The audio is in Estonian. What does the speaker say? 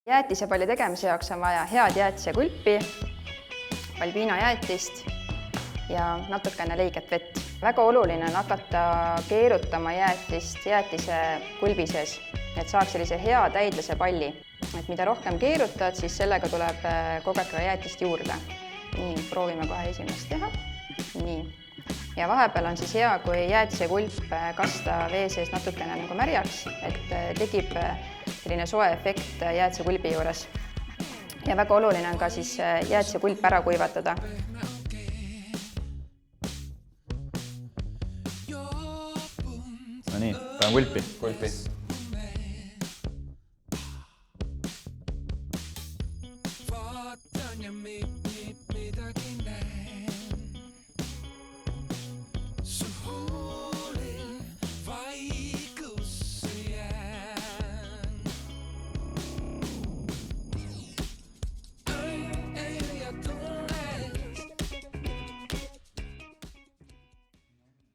Jäätisepalli tegemise jaoks on vaja head jäätisekulpi, palbiinajäätist ja natukene leiget vett. Väga oluline on hakata keerutama jäätist jäätise kulbi sees, et saaks sellise hea täidlase palli. Et mida rohkem keerutad, siis sellega tuleb kogu aeg jäätist juurde. Nii, proovime kohe esimest teha. Nii. Ja vahepeal on siis hea, kui jäätisekulp kasta vee sees natukene nagu märjaks, et tekib selline soe efekt jäätisekulbi juures. Ja väga oluline on ka siis jäätisekulp ära kuivatada. No nii, panen kulpi. Kulpi.